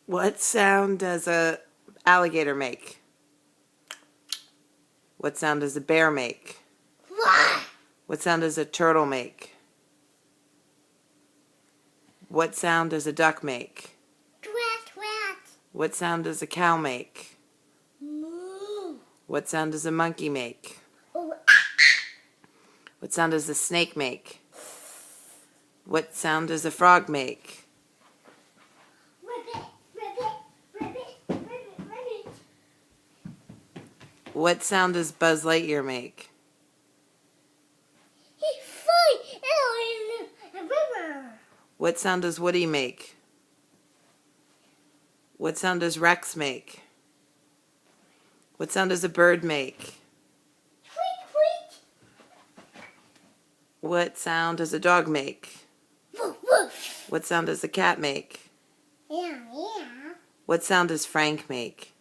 What sound does a alligator make? What sound does a bear make? What sound does a turtle make? What sound does a duck make? Twat, twat. What sound does a cow make? Moo. What sound does a monkey make? Oh, What sound does a snake make? What sound does a frog make? ribbit, ribbit, ribbit, ribbit, ribbit. What sound does Buzz Lightyear make? He's flying in a river. What sound does Woody make? What sound does Rex make? What sound does a bird make? Tweet, tweet. What sound does a dog make? Woof, woof. What sound does a cat make? Yeah, yeah. What sound does Frank make?